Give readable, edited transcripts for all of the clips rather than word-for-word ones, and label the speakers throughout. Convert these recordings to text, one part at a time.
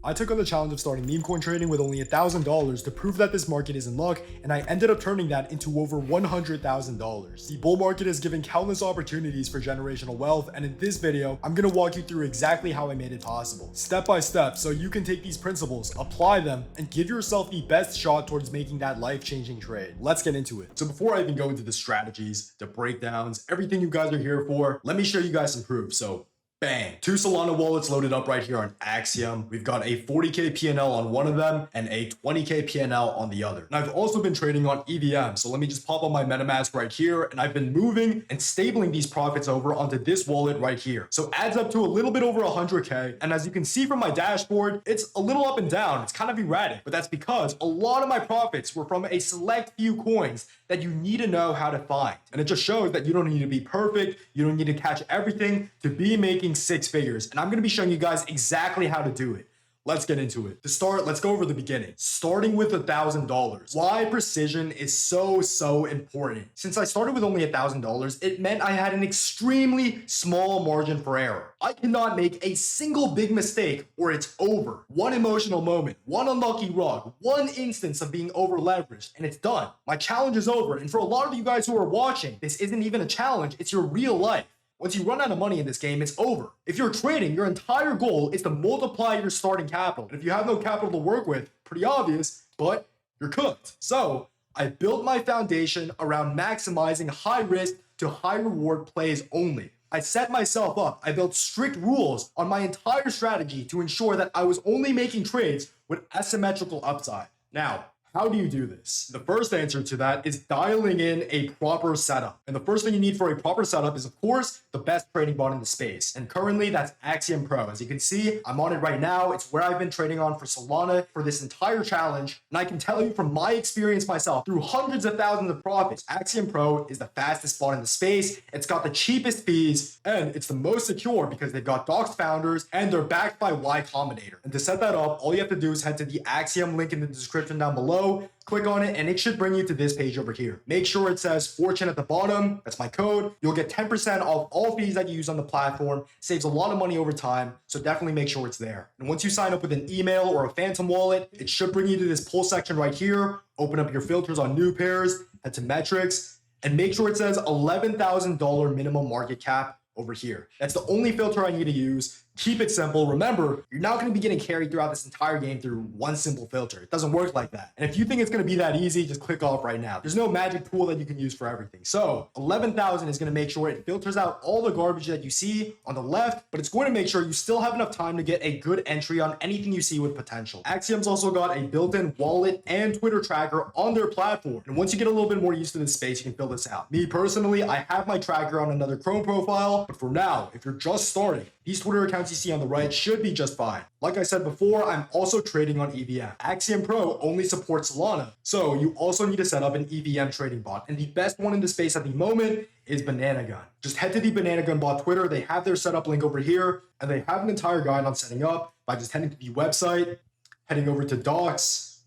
Speaker 1: I took on the challenge of starting meme coin trading with only $1,000 to prove that this market is in luck, and I ended up turning that into over $100,000. The bull market has given countless opportunities for generational wealth, and in this video, I'm going to walk you through exactly how I made it possible, step by step, so you can take these principles, apply them, and give yourself the best shot towards making that life-changing trade. Let's get into it. So before I even go into the strategies, the breakdowns, everything you guys are here for, let me show you guys some proof. So bang, 2 Solana wallets loaded up right here on Axiom. We've got a 40k PNL on one of them and a 20k PNL on the other. And I've also been trading on EVM. So let me just pop on my MetaMask right here. And I've been moving and stabling these profits over onto this wallet right here. So adds up to a little bit over 100k. And as you can see from my dashboard, it's a little up and down. It's kind of erratic, but that's because a lot of my profits were from a select few coins that you need to know how to find. And it just shows that you don't need to be perfect. You don't need to catch everything to be making 6 figures. And I'm going to be showing you guys exactly how to do it. Let's get into it. To start, let's go over the beginning. Starting with $1,000. Why precision is so important. Since I started with only $1,000, it meant I had an extremely small margin for error. I cannot make a single big mistake or it's over. One emotional moment, one unlucky rug, one instance of being over leveraged, and it's done. My challenge is over. And for a lot of you guys who are watching, this isn't even a challenge, it's your real life. Once you run out of money in this game, it's over. If you're trading, your entire goal is to multiply your starting capital. And if you have no capital to work with, pretty obvious, but you're cooked. So I built my foundation around maximizing high risk to high reward plays only. I set myself up. I built strict rules on my entire strategy to ensure that I was only making trades with asymmetrical upside. Now, how do you do this? The first answer to that is dialing in a proper setup. And the first thing you need for a proper setup is, of course, the best trading bot in the space. And currently, that's Axiom Pro. As you can see, I'm on it right now. It's where I've been trading on for Solana for this entire challenge. And I can tell you from my experience myself, through hundreds of thousands of profits, Axiom Pro is the fastest bot in the space. It's got the cheapest fees, and it's the most secure because they've got doxed founders and they're backed by Y Combinator. And to set that up, all you have to do is head to the Axiom link in the description down below. Click on it and it should bring you to this page over here. Make sure it says Fortune at the bottom. That's my code. You'll get 10% off all fees that you use on the platform. Saves a lot of money over time. So definitely make sure it's there. And once you sign up with an email or a phantom wallet, it should bring you to this pull section right here. Open up your filters on new pairs, head to metrics, and make sure it says $11,000 minimum market cap over here. That's the only filter I need to use. Keep it simple. Remember, you're not going to be getting carried throughout this entire game through one simple filter. It doesn't work like that. And if you think it's going to be that easy, just click off right now. There's no magic tool that you can use for everything. So 11,000 is going to make sure it filters out all the garbage that you see on the left, but it's going to make sure you still have enough time to get a good entry on anything you see with potential. Axiom's also got a built-in wallet and Twitter tracker on their platform. And once you get a little bit more used to this space, you can fill this out. Me personally, I have my tracker on another Chrome profile, but for now, if you're just starting, these Twitter accounts you see on the right should be just fine. Like I said before, I'm also trading on EVM. Axiom Pro only supports Solana, so you also need to set up an EVM trading bot. And the best one in the space at the moment is Banana Gun. Just head to the Banana Gun bot Twitter. They have their setup link over here, and they have an entire guide on setting up by just heading to the website, heading over to docs,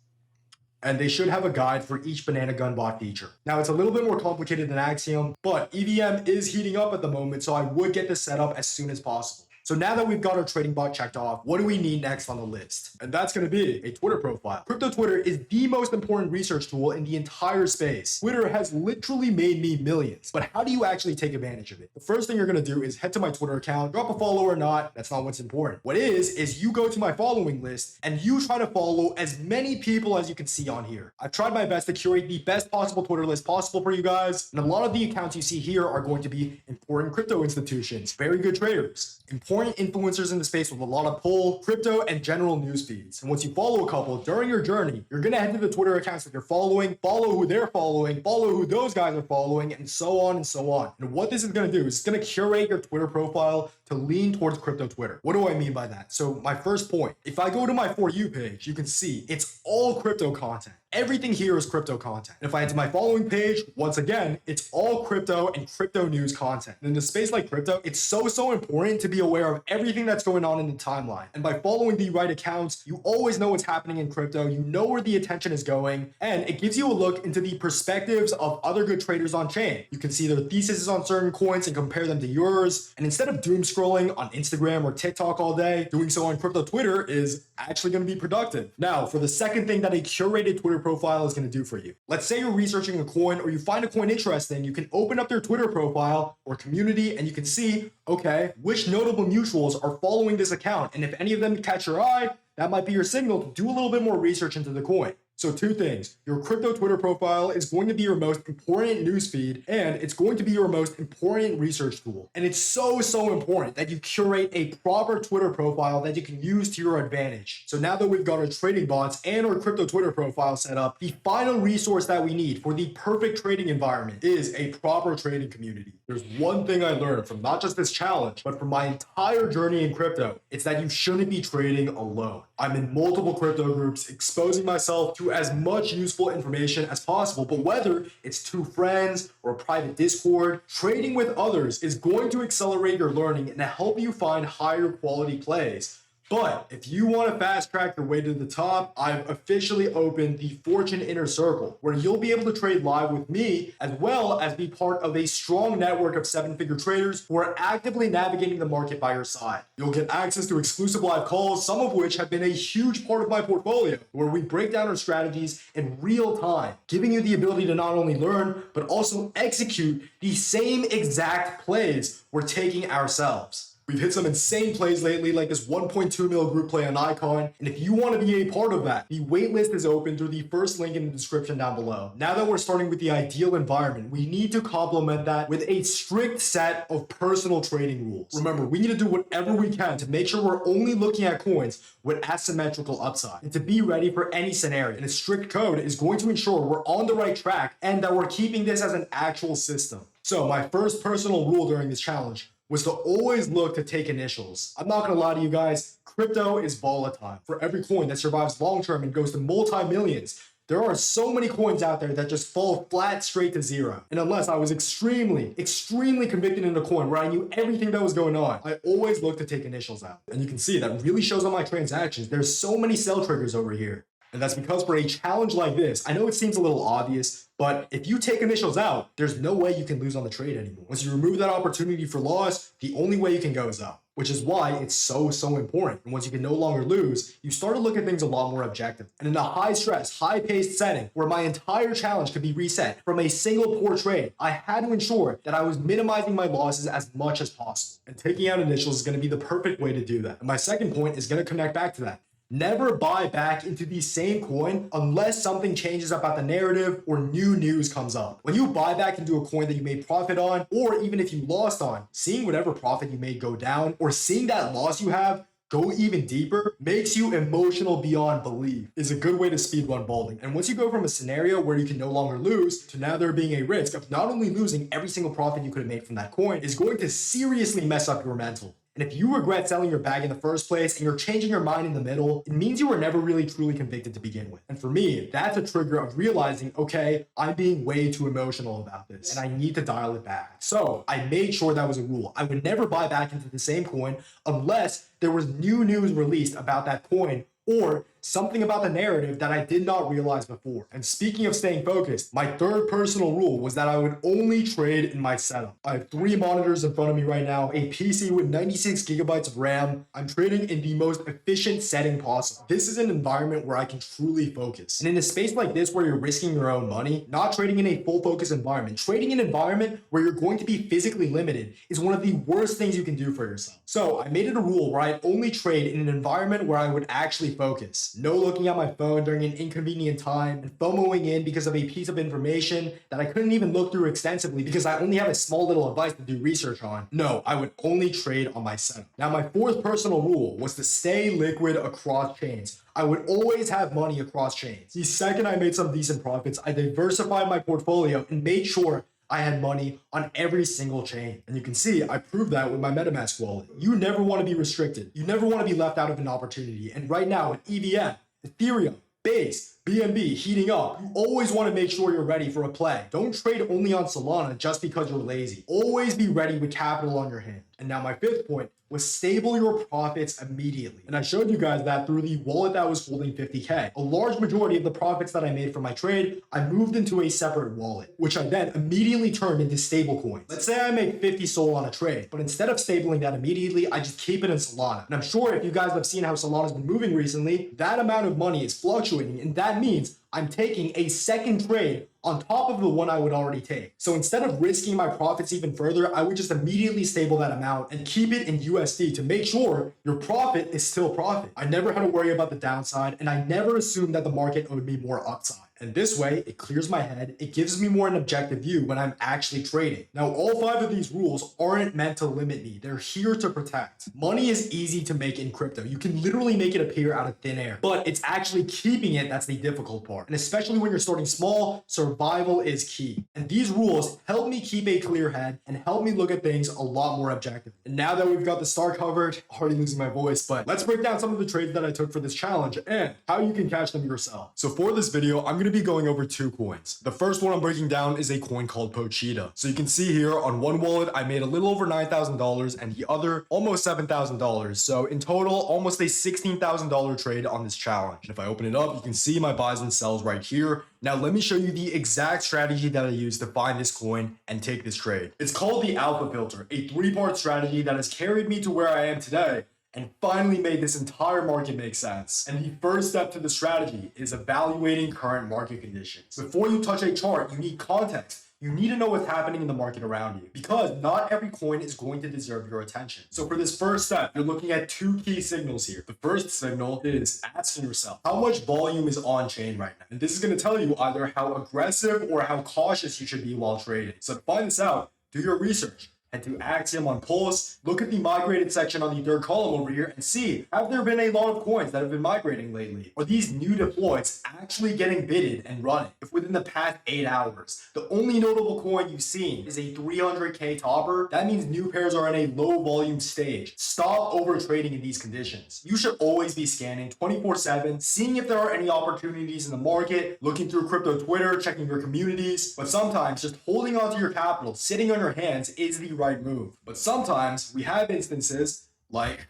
Speaker 1: and they should have a guide for each Banana Gun bot feature. Now, it's a little bit more complicated than Axiom, but EVM is heating up at the moment, so I would get this set up as soon as possible. So now that we've got our trading bot checked off, what do we need next on the list? And that's going to be a Twitter profile. Crypto Twitter is the most important research tool in the entire space. Twitter has literally made me millions, but how do you actually take advantage of it? The first thing you're going to do is head to my Twitter account, drop a follow or not. That's not what's important. What is you go to my following list and you try to follow as many people as you can see on here. I've tried my best to curate the best possible Twitter list possible for you guys. And a lot of the accounts you see here are going to be important crypto institutions, very good traders, important influencers in the space with a lot of pull, crypto, and general news feeds. And once you follow a couple during your journey, you're going to head to the Twitter accounts that you're following, follow who they're following, follow who those guys are following, and so on and so on. And what this is going to do is it's going to curate your Twitter profile to lean towards crypto Twitter. What do I mean by that? So my first point, if I go to my For You page, you can see it's all crypto content. Everything here is crypto content. And if I head to my following page, once again, it's all crypto and crypto news content. And in a space like crypto, it's so important to be aware of everything that's going on in the timeline. And by following the right accounts, you always know what's happening in crypto. You know where the attention is going, and it gives you a look into the perspectives of other good traders on chain. You can see their theses on certain coins and compare them to yours. And instead of doom scrolling scrolling on Instagram or TikTok all day, doing so on crypto Twitter is actually going to be productive. Now, for the second thing that a curated Twitter profile is going to do for you. Let's say you're researching a coin or you find a coin interesting, you can open up their Twitter profile or community and you can see, okay, which notable mutuals are following this account. And if any of them catch your eye, that might be your signal to do a little bit more research into the coin. So two things, your crypto Twitter profile is going to be your most important newsfeed and it's going to be your most important research tool. And it's so important that you curate a proper Twitter profile that you can use to your advantage. So now that we've got our trading bots and our crypto Twitter profile set up, the final resource that we need for the perfect trading environment is a proper trading community. There's one thing I learned from not just this challenge, but from my entire journey in crypto. It's that you shouldn't be trading alone. I'm in multiple crypto groups, exposing myself to as much useful information as possible, but whether it's two friends or a private Discord, trading with others is going to accelerate your learning and help you find higher quality plays. But if you want to fast track your way to the top, I've officially opened the Fortune Inner Circle, where you'll be able to trade live with me, as well as be part of a strong network of seven-figure traders who are actively navigating the market by your side. You'll get access to exclusive live calls, some of which have been a huge part of my portfolio, where we break down our strategies in real time, giving you the ability to not only learn, but also execute the same exact plays we're taking ourselves. We've hit some insane plays lately, like this 1.2 mil group play on Icon. And if you want to be a part of that, the waitlist is open through the first link in the description down below. Now that we're starting with the ideal environment, we need to complement that with a strict set of personal trading rules. Remember, we need to do whatever we can to make sure we're only looking at coins with asymmetrical upside and to be ready for any scenario. And a strict code is going to ensure we're on the right track and that we're keeping this as an actual system. So my first personal rule during this challenge was to always look to take initials. I'm not gonna lie to you guys, crypto is volatile. For every coin that survives long-term and goes to multi-millions, there are so many coins out there that just fall flat straight to zero. And unless I was extremely convicted in a coin where I knew everything that was going on, I always look to take initials out. And you can see that really shows on my transactions. There's so many sell triggers over here. And that's because for a challenge like this, I know it seems a little obvious, but if you take initials out, there's no way you can lose on the trade anymore. Once you remove that opportunity for loss, the only way you can go is up, which is why it's so important. And once you can no longer lose, you start to look at things a lot more objective. And in a high stress, high paced setting where my entire challenge could be reset from a single poor trade, I had to ensure that I was minimizing my losses as much as possible. And taking out initials is going to be the perfect way to do that. And my second point is going to connect back to that. Never buy back into the same coin unless something changes about the narrative or new news comes up. When you buy back into a coin that you made profit on, or even if you lost on, seeing whatever profit you made go down, or seeing that loss you have go even deeper, makes you emotional beyond belief, is a good way to speedrun balding. And once you go from a scenario where you can no longer lose to now there being a risk of not only losing every single profit you could have made from that coin, is going to seriously mess up your mental. And if you regret selling your bag in the first place and you're changing your mind in the middle, it means you were never really truly convicted to begin with. And for me, that's a trigger of realizing, okay, I'm being way too emotional about this and I need to dial it back. So I made sure that was a rule. I would never buy back into the same coin unless there was new news released about that coin or something about the narrative that I did not realize before. And speaking of staying focused, my third personal rule was that I would only trade in my setup. I have 3 monitors in front of me right now, a PC with 96 gigabytes of RAM. I'm trading in the most efficient setting possible. This is an environment where I can truly focus. And in a space like this where you're risking your own money, not trading in a full focus environment, trading in an environment where you're going to be physically limited is one of the worst things you can do for yourself. So I made it a rule where I'd only trade in an environment where I would actually focus. No looking at my phone during an inconvenient time and FOMOing in because of a piece of information that I couldn't even look through extensively because I only have a small little device to do research on. No, I would only trade on my setup. Now, my fourth personal rule was to stay liquid across chains. I would always have money across chains. The second I made some decent profits, I diversified my portfolio and made sure I had money on every single chain. And you can see I proved that with my MetaMask wallet. You never want to be restricted. You never want to be left out of an opportunity. And right now with EVM, Ethereum, Base, BNB heating up, you always want to make sure you're ready for a play. Don't trade only on Solana just because you're lazy. Always be ready with capital on your hand. And now my fifth point was stable your profits immediately. And I showed you guys that through the wallet that was holding 50K. A large majority of the profits that I made from my trade, I moved into a separate wallet, which I then immediately turned into stable coins. Let's say I make 50 Sol on a trade, but instead of stabling that immediately, I just keep it in Solana. And I'm sure if you guys have seen how Solana's been moving recently, that amount of money is fluctuating, and that means I'm taking a second trade on top of the one I would already take. So instead of risking my profits even further, I would just immediately stable that amount and keep it in USD to make sure your profit is still profit. I never had to worry about the downside, and I never assumed that the market owed me more upside. And this way, it clears my head, it gives me more an objective view when I'm actually trading. Now, all 5 of these rules aren't meant to limit me. They're here to protect. Money is easy to make in crypto. You can literally make it appear out of thin air, but it's actually keeping it that's the difficult part. And especially when you're starting small, survival is key. And these rules help me keep a clear head and help me look at things a lot more objectively. And now that we've got the start covered, already losing my voice, but let's break down some of the trades that I took for this challenge and how you can catch them yourself. So for this video, I'm going to be going over 2 coins. The first one I'm breaking down is a coin called Pochita. So you can see here on one wallet, I made a little over $9,000 and the other almost $7,000. So in total, almost a $16,000 trade on this challenge. And if I open it up, you can see my buys and sells right here. Now let me show you the exact strategy that I used to find this coin and take this trade. It's called the alpha filter, a 3-part strategy that has carried me to where I am today and finally made this entire market make sense. And the first step to the strategy is evaluating current market conditions. Before you touch a chart, you need context. You need to know what's happening in the market around you because not every coin is going to deserve your attention. So for this first step, you're looking at 2 key signals here. The first signal is asking yourself, how much volume is on chain right now? And this is going to tell you either how aggressive or how cautious you should be while trading. So to find this out, do your research. Head to Axiom on Pulse, look at the migrated section on the 3rd column over here and see, have there been a lot of coins that have been migrating lately? Are these new deploys actually getting bidded and running? If within the past 8 hours, the only notable coin you've seen is a 300K topper, that means new pairs are in a low volume stage. Stop over trading in these conditions. You should always be scanning 24/7, seeing if there are any opportunities in the market, looking through crypto Twitter, checking your communities, but sometimes just holding onto your capital, sitting on your hands is the right move. But sometimes we have instances like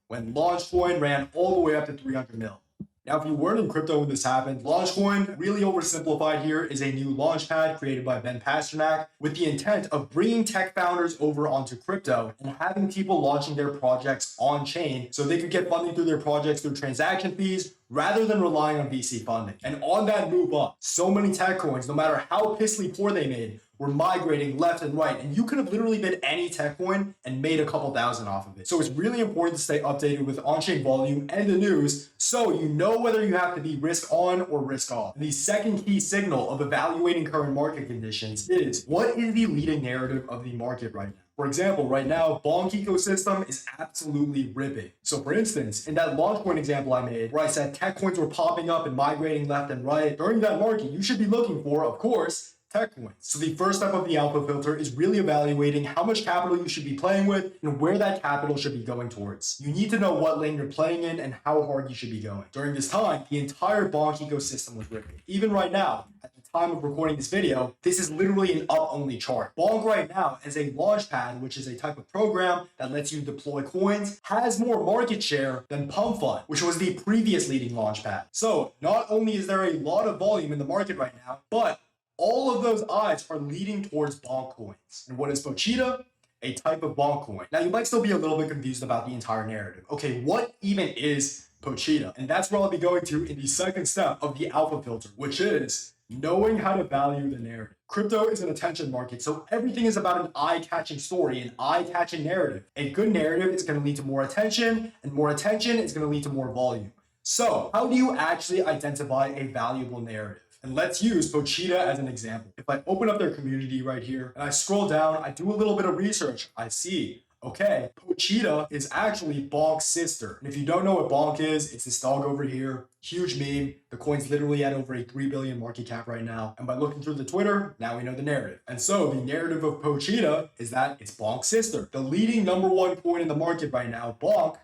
Speaker 1: when Launchcoin ran all the way up to 300 mil. Now, if you weren't in crypto when this happened, Launchcoin, really oversimplified here, is a new launchpad created by Ben Pasternak with the intent of bringing tech founders over onto crypto and having people launching their projects on chain so they could get funding through their projects through transaction fees rather than relying on VC funding. And on that move up, so many tech coins, no matter how pissly poor they made, were migrating left and right, and you could have literally bid any tech coin and made a couple thousand off of it. So it's really important to stay updated with on-chain volume and the news so you know whether you have to be risk on or risk off. And the second key signal of evaluating current market conditions is what is the leading narrative of the market right now? For example, right now, bonk ecosystem is absolutely ripping. So for instance, in that Launchcoin example I made, where I said tech coins were popping up and migrating left and right, during that market, you should be looking for, of course, tech coins. So the first step of the alpha filter is really evaluating how much capital you should be playing with and where that capital should be going towards. You need to know what lane you're playing in and how hard you should be going. During this time, the entire bonk ecosystem was ripping. Even right now, at the time of recording this video, this is literally an up-only chart. Bonk right now as a launchpad, which is a type of program that lets you deploy coins, has more market share than Pump Fund, which was the previous leading launchpad. So not only is there a lot of volume in the market right now, but all of those eyes are leading towards bonk coins. And what is Pochita? A type of bonk coin. Now, you might still be a little bit confused about the entire narrative. Okay, what even is Pochita? And that's where I'll be going to in the second step of the alpha filter, which is knowing how to value the narrative. Crypto is an attention market, so everything is about an eye-catching story, an eye-catching narrative. A good narrative is going to lead to more attention, and more attention is going to lead to more volume. So, how do you actually identify a valuable narrative? And let's use Pochita as an example. If I open up their community right here and I scroll down, I do a little bit of research, I see, okay, Pochita is actually Bonk's sister. And if you don't know what Bonk is, it's this dog over here, huge meme. The coin's literally at over a 3 billion market cap right now. And by looking through the Twitter, now we know the narrative. And so the narrative of Pochita is that it's Bonk's sister. The leading #1 coin in the market right now, Bonk,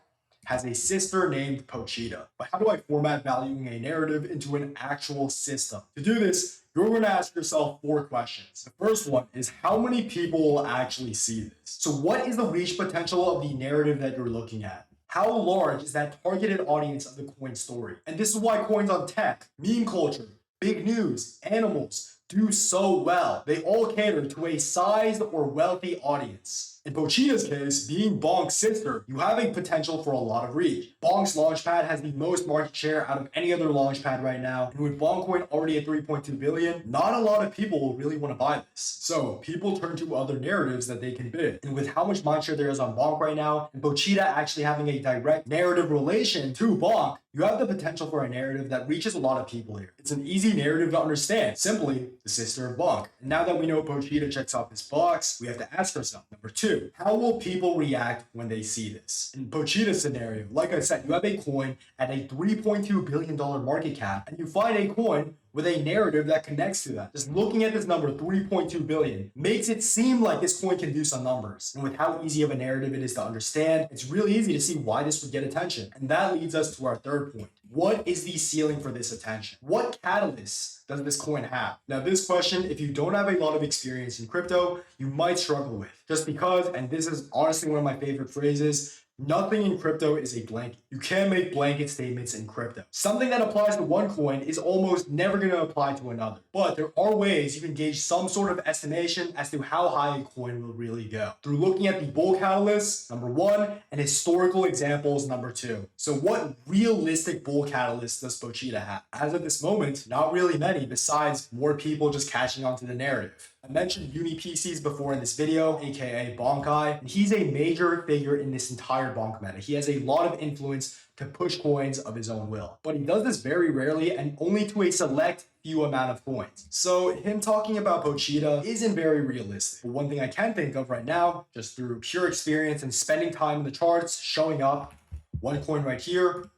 Speaker 1: has a sister named Pochita. But how do I format valuing a narrative into an actual system? To do this, you're going to ask yourself 4 questions. The first one is how many people will actually see this? So what is the reach potential of the narrative that you're looking at? How large is that targeted audience of the coin story? And this is why coins on tech, meme culture, big news, animals do so well. They all cater to a sized or wealthy audience. In Pochita's case, being Bonk's sister, you have a potential for a lot of reach. Bonk's launchpad has the most market share out of any other launchpad right now, and with Bonkcoin already at 3.2 billion, not a lot of people will really want to buy this. So people turn to other narratives that they can bid. And with how much mindshare there is on Bonk right now, and Pochita actually having a direct narrative relation to Bonk, you have the potential for a narrative that reaches a lot of people here. It's an easy narrative to understand. Simply, the sister of Bonk. And now that we know Pochita checks off this box, we have to ask ourselves, number 2, how will people react when they see this? In Pochita's scenario, like I said, you have a coin at a $3.2 billion market cap, and you find a coin with a narrative that connects to that. Just looking at this number, 3.2 billion, makes it seem like this coin can do some numbers. And with how easy of a narrative it is to understand, it's really easy to see why this would get attention. And that leads us to our third point. What is the ceiling for this attention? What catalysts does this coin have? Now, this question, if you don't have a lot of experience in crypto, you might struggle with. Just because, and this is honestly one of my favorite phrases, nothing in crypto is a blanket. You can't make blanket statements in crypto. Something that applies to one coin is almost never going to apply to another. But there are ways you can gauge some sort of estimation as to how high a coin will really go. Through looking at the bull catalysts, number 1, and historical examples, number 2. So what realistic bull catalysts does Pochita have? As of this moment, not really many, besides more people just catching on to the narrative. I mentioned UniPCs before in this video, aka Bonkai, and he's a major figure in this entire bonk meta. He has a lot of influence to push coins of his own will, but he does this very rarely and only to a select few amount of coins. So him talking about Pochita isn't very realistic. But one thing I can think of right now, just through pure experience and spending time in the charts, showing up, one coin right here,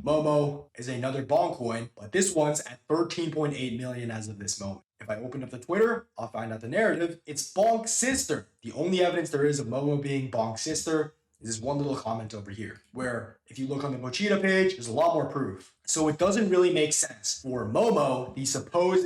Speaker 1: Momo is another bonk coin, but this one's at 13.8 million as of this moment. If I open up the Twitter, I'll find out the narrative. It's Bonk's sister. The only evidence there is of Momo being Bonk's sister is this one little comment over here, where if you look on the Pochita page, there's a lot more proof. So it doesn't really make sense for Momo, the supposed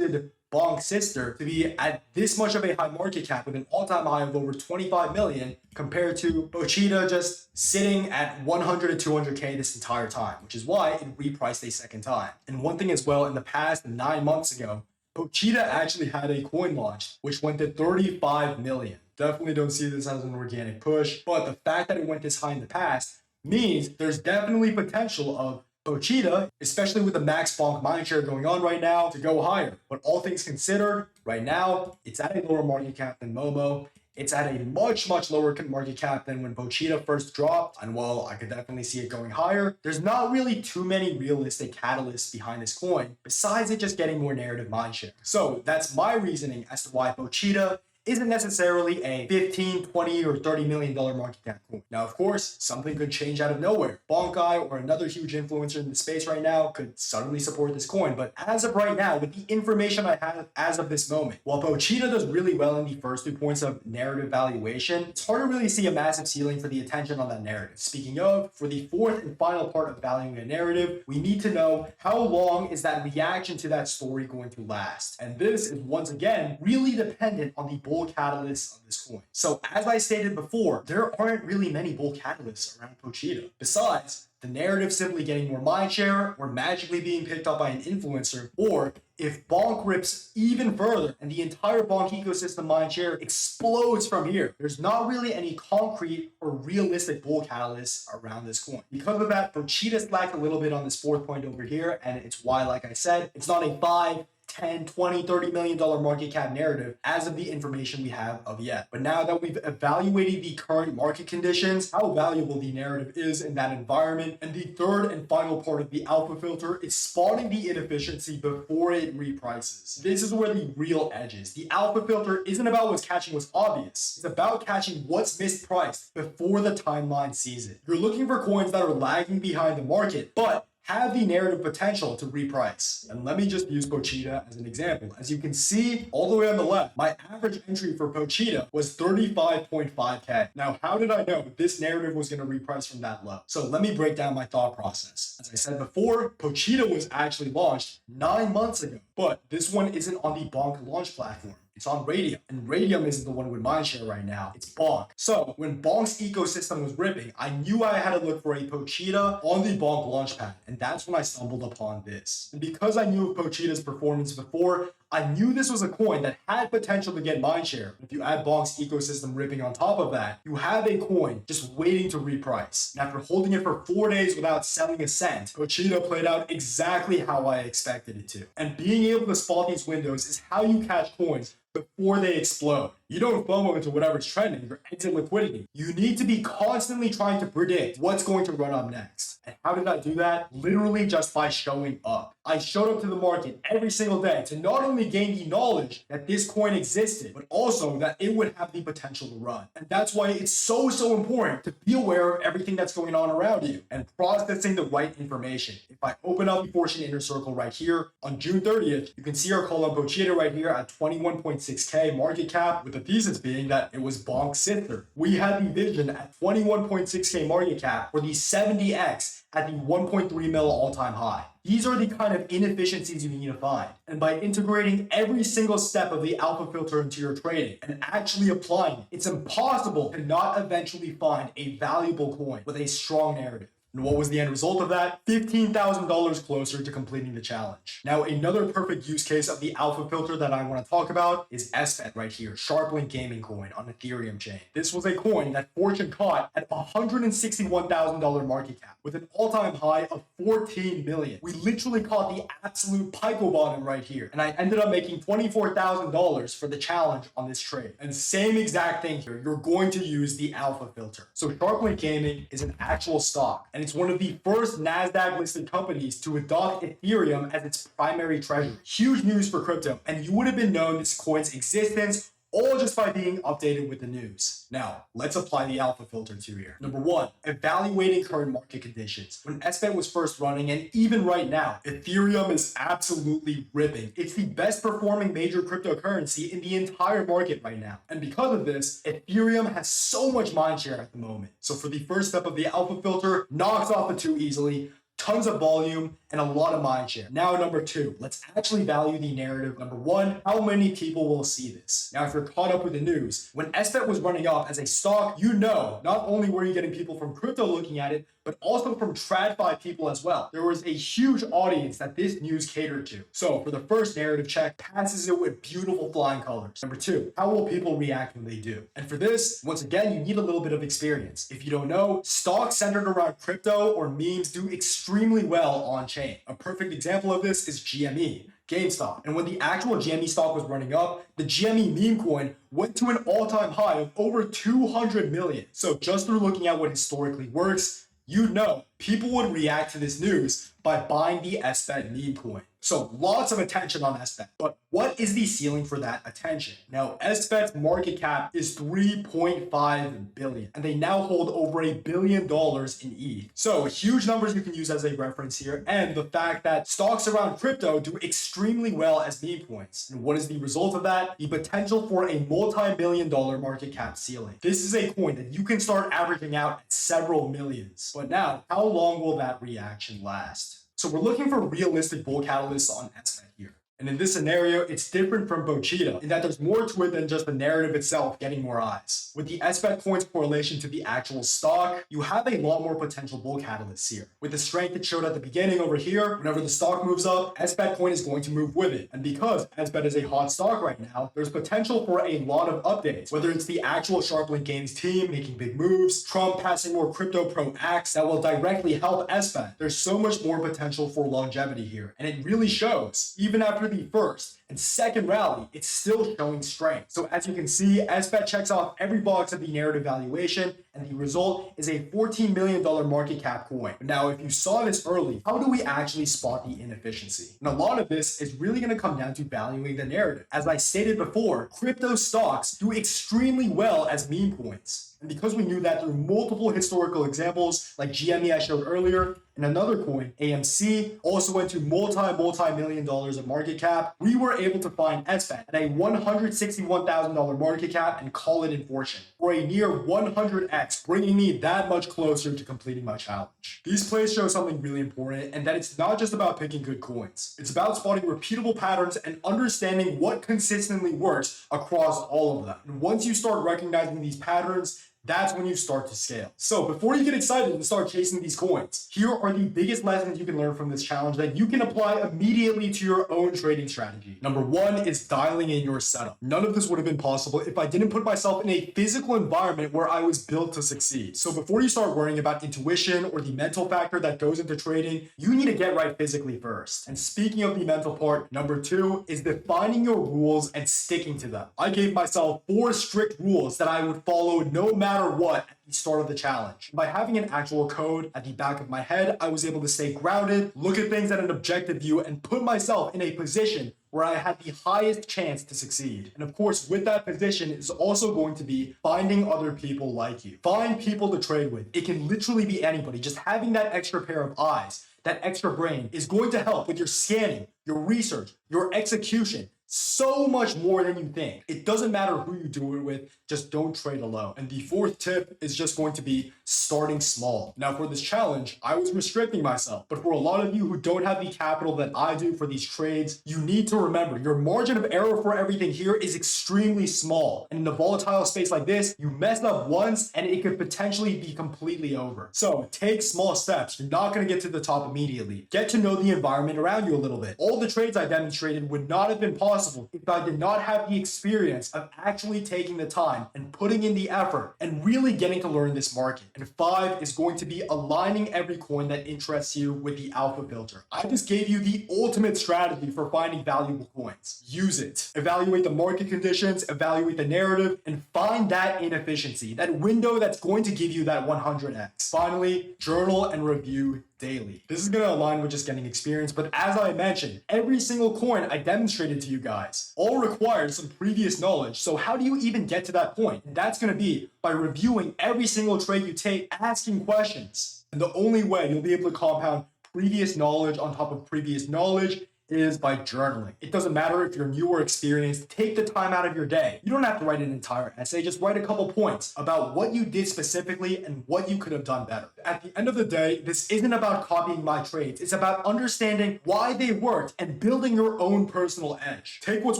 Speaker 1: Bonk's sister, to be at this much of a high market cap with an all-time high of over 25 million compared to Pochita just sitting at 100 to 200K this entire time, which is why it repriced a second time. And one thing as well, in the past 9 months ago, Pochita actually had a coin launch, which went to 35 million. Definitely don't see this as an organic push, but the fact that it went this high in the past means there's definitely potential of Pochita, especially with the max bonk mindshare going on right now, to go higher. But all things considered, right now, it's at a lower market cap than Momo. It's at a much, much lower market cap than when Pochita first dropped. And while I could definitely see it going higher, there's not really too many realistic catalysts behind this coin, besides it just getting more narrative mindshare. So that's my reasoning as to why Pochita isn't necessarily a 15, 20, or $30 million market cap coin. Now, of course, something could change out of nowhere. Bonkai or another huge influencer in the space right now could suddenly support this coin. But as of right now, with the information I have as of this moment, while Pochita does really well in the first 2 points of narrative valuation, it's hard to really see a massive ceiling for the attention on that narrative. Speaking of, for the fourth and final part of valuing a narrative, we need to know how long is that reaction to that story going to last. And this is once again really dependent on the bull catalysts of this coin. So as I stated before, there aren't really many bull catalysts around Pochita. Besides, the narrative simply getting more mindshare or magically being picked up by an influencer, or if Bonk rips even further and the entire Bonk ecosystem mindshare explodes from here, there's not really any concrete or realistic bull catalysts around this coin. Because of that, Pochita lacked a little bit on this fourth point over here, and it's why, like I said, it's not a 5, 10, 20, $30 million market cap narrative as of the information we have of yet. But now that we've evaluated the current market conditions, how valuable the narrative is in that environment, and the third and final part of the alpha filter is spotting the inefficiency before it reprices. This is where the real edge is. The alpha filter isn't about what's catching what's obvious. It's about catching what's mispriced before the timeline sees it. You're looking for coins that are lagging behind the market, but have the narrative potential to reprice. And let me just use Pochita as an example. As you can see all the way on the left, my average entry for Pochita was 35.5K. Now, how did I know this narrative was going to reprice from that low? So let me break down my thought process. As I said before, Pochita was actually launched 9 months ago, but this one isn't on the Bonk launch platform. It's on Radium, and Radium isn't the one with mindshare right now. It's Bonk. So when Bonk's ecosystem was ripping, I knew I had to look for a Pochita on the Bonk launchpad, and that's when I stumbled upon this. And because I knew of Pochita's performance before, I knew this was a coin that had potential to get mindshare. If you add Bonk's ecosystem ripping on top of that, you have a coin just waiting to reprice. And after holding it for 4 days without selling a cent, Pochita played out exactly how I expected it to. And being able to spot these windows is how you catch coins before they explode. You don't FOMO into whatever's trending or exit liquidity. You need to be constantly trying to predict what's going to run up next. And how did I do that? Literally just by showing up. I showed up to the market every single day to not only gain the knowledge that this coin existed, but also that it would have the potential to run. And that's why it's so important to be aware of everything that's going on around you and processing the right information. If I open up the Fortune Inner Circle right here on June 30th, you can see our call on Pochita right here at 21.6K market cap, with the thesis being that it was Bonk's sister. We had the vision at 21.6K market cap for the 70x at the 1.3 mil all-time high. These are the kind of inefficiencies you need to find. And by integrating every single step of the alpha filter into your trading and actually applying it, it's impossible to not eventually find a valuable coin with a strong narrative. And what was the end result of that? $15,000 closer to completing the challenge. Now, another perfect use case of the alpha filter that I want to talk about is SBET right here, Sharplink gaming coin on Ethereum chain. This was a coin that Fortune caught at $161,000 market cap with an all-time high of 14 million. We literally caught the absolute pico bottom right here. And I ended up making $24,000 for the challenge on this trade. And same exact thing here. You're going to use the alpha filter. So Sharplink Gaming is an actual stock, and it's one of the first NASDAQ listed companies to adopt Ethereum as its primary treasury. Huge news for crypto, and you would have been known this coin's existence all just by being updated with the news. Now, let's apply the alpha filter to here. Number one, evaluating current market conditions. When SBET was first running, and even right now, Ethereum is absolutely ripping. It's the best performing major cryptocurrency in the entire market right now. And because of this, Ethereum has so much mindshare at the moment. So for the first step of the alpha filter, knocks off the two easily, tons of volume, and a lot of mindshare. Now, number two, let's actually value the narrative. Number one, how many people will see this? Now, if you're caught up with the news, when SBET was running up as a stock, you know, not only were you getting people from crypto looking at it, but also from TradFi people as well. There was a huge audience that this news catered to. So for the first narrative check, passes it with beautiful flying colors. Number two, how will people react when they do? And for this, once again, you need a little bit of experience. If you don't know, stocks centered around crypto or memes do extremely well on chain. A perfect example of this is GME, GameStop. And when the actual GME stock was running up, the GME meme coin went to an all-time high of over 200 million. So just through looking at what historically works, you know people would react to this news by buying the SBET meme coin. So lots of attention on SBET, but what is the ceiling for that attention? Now, SBET's market cap is 3.5 billion, and they now hold over $1 billion in ETH. So huge numbers you can use as a reference here, and the fact that stocks around crypto do extremely well as meme coins. And what is the result of that? The potential for a multi-million-dollar market cap ceiling. This is a coin that you can start averaging out at several millions. But now, how long will that reaction last? So we're looking for realistic bull catalysts on SBET here. And in this scenario, it's different from Pochita in that there's more to it than just the narrative itself getting more eyes. With the SBET coin's correlation to the actual stock, you have a lot more potential bull catalysts here. With the strength it showed at the beginning over here, whenever the stock moves up, SBET coin is going to move with it. And because SBET is a hot stock right now, there's potential for a lot of updates, whether it's the actual Sharplink Games team making big moves, Trump passing more crypto pro acts that will directly help SBET. There's so much more potential for longevity here. And it really shows, even after the first and second rally, it's still showing strength. So as you can see, SBET checks off every box of the narrative valuation, and the result is a $14 million market cap coin. Now, if you saw this early, how do we actually spot the inefficiency? And a lot of this is really going to come down to valuing the narrative. As I stated before, crypto stocks do extremely well as meme coins. And because we knew that through multiple historical examples like GME I showed earlier, and another coin, AMC, also went to multi-million dollars of market cap. We were able to find SFAT at a $161,000 market cap and call it in fortune for a near 100x, bringing me that much closer to completing my challenge. These plays show something really important, and that it's not just about picking good coins. It's about spotting repeatable patterns and understanding what consistently works across all of them. And once you start recognizing these patterns, that's when you start to scale. So before you get excited and start chasing these coins, here are the biggest lessons you can learn from this challenge that you can apply immediately to your own trading strategy. Number one is dialing in your setup. None of this would have been possible if I didn't put myself in a physical environment where I was built to succeed. So before you start worrying about intuition or the mental factor that goes into trading, you need to get right physically first. And speaking of the mental part, number two is defining your rules and sticking to them. I gave myself 4 strict rules that I would follow no matter what at the start of the challenge. By having an actual code at the back of my head, I was able to stay grounded, look at things at an objective view, and put myself in a position where I had the highest chance to succeed. And of course, with that position is also going to be finding other people like you. Find people to trade with. It can literally be anybody. Just having that extra pair of eyes, that extra brain is going to help with your scanning, your research, your execution, so much more than you think. It doesn't matter who you do it with, just don't trade alone. And the fourth tip is just going to be starting small. Now for this challenge, I was restricting myself, but for a lot of you who don't have the capital that I do for these trades, you need to remember your margin of error for everything here is extremely small. And in a volatile space like this, you mess up once and it could potentially be completely over. So take small steps. You're not going to get to the top immediately. Get to know the environment around you a little bit. All the trades I demonstrated would not have been possible if I did not have the experience of actually taking the time and putting in the effort and really getting to learn this market. And 5 is going to be aligning every coin that interests you with the alpha filter. I just gave you the ultimate strategy for finding valuable coins. Use it. Evaluate the market conditions, evaluate the narrative, and find that inefficiency, that window that's going to give you that 100x. Finally, journal and review daily. This is going to align with just getting experience, but as I mentioned, every single coin I demonstrated to you guys all requires some previous knowledge. So how do you even get to that point? And that's going to be by reviewing every single trade you take, asking questions. And the only way you'll be able to compound previous knowledge on top of previous knowledge is by journaling. It doesn't matter if you're new or experienced, take the time out of your day. You don't have to write an entire essay, just write a couple points about what you did specifically and what you could have done better. At the end of the day, this isn't about copying my trades. It's about understanding why they worked and building your own personal edge. Take what's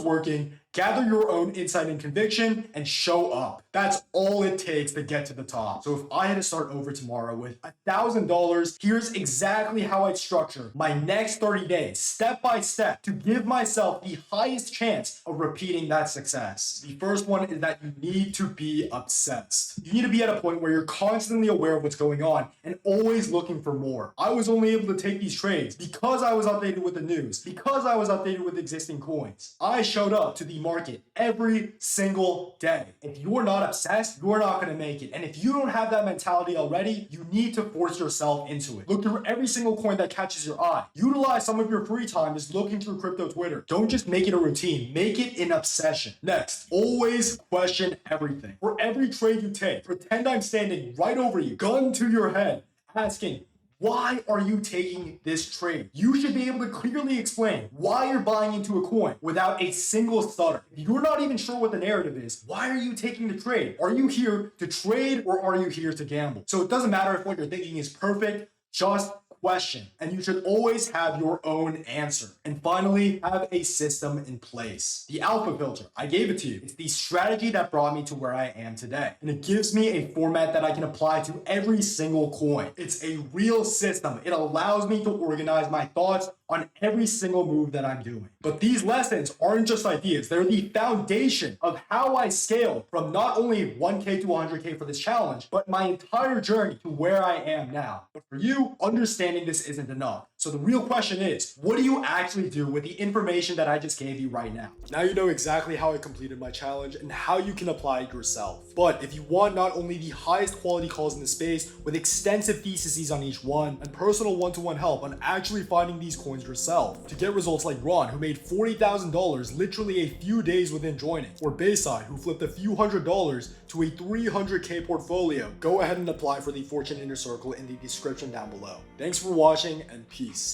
Speaker 1: working, gather your own insight and conviction, and show up. That's all it takes to get to the top. So if I had to start over tomorrow with $1,000, here's exactly how I'd structure my next 30 days, step by step, to give myself the highest chance of repeating that success. The first one is that you need to be obsessed. You need to be at a point where you're constantly aware of what's going on and always looking for more. I was only able to take these trades because I was updated with the news, because I was updated with existing coins. I showed up to the market every single day. If you're not obsessed, you're not going to make it. And if you don't have that mentality already, you need to force yourself into it. Look through every single coin that catches your eye. Utilize some of your free time just looking through crypto Twitter. Don't just make it a routine, make it an obsession. Next, always question everything. For every trade you take, pretend I'm standing right over you, gun to your head, asking, why are you taking this trade? You should be able to clearly explain why you're buying into a coin without a single stutter. If you're not even sure what the narrative is, why are you taking the trade? Are you here to trade or are you here to gamble? So it doesn't matter if what you're thinking is perfect, just question, and you should always have your own answer. And finally, have a system in place. The alpha filter, I gave it to you. It's the strategy that brought me to where I am today. And it gives me a format that I can apply to every single coin. It's a real system. It allows me to organize my thoughts on every single move that I'm doing. But these lessons aren't just ideas. They're the foundation of how I scaled from not only 1K to 100K for this challenge, but my entire journey to where I am now. But for you, understanding this isn't enough. So the real question is, what do you actually do with the information that I just gave you right now? Now you know exactly how I completed my challenge and how you can apply it yourself. But if you want not only the highest quality calls in the space with extensive theses on each one and personal one-to-one help on actually finding these coins coins yourself. To get results like Ron, who made $40,000 literally a few days within joining, or Bayside, who flipped a few $100s to a 300k portfolio, go ahead and apply for the Fortune Inner Circle in the description down below. Thanks for watching, and peace.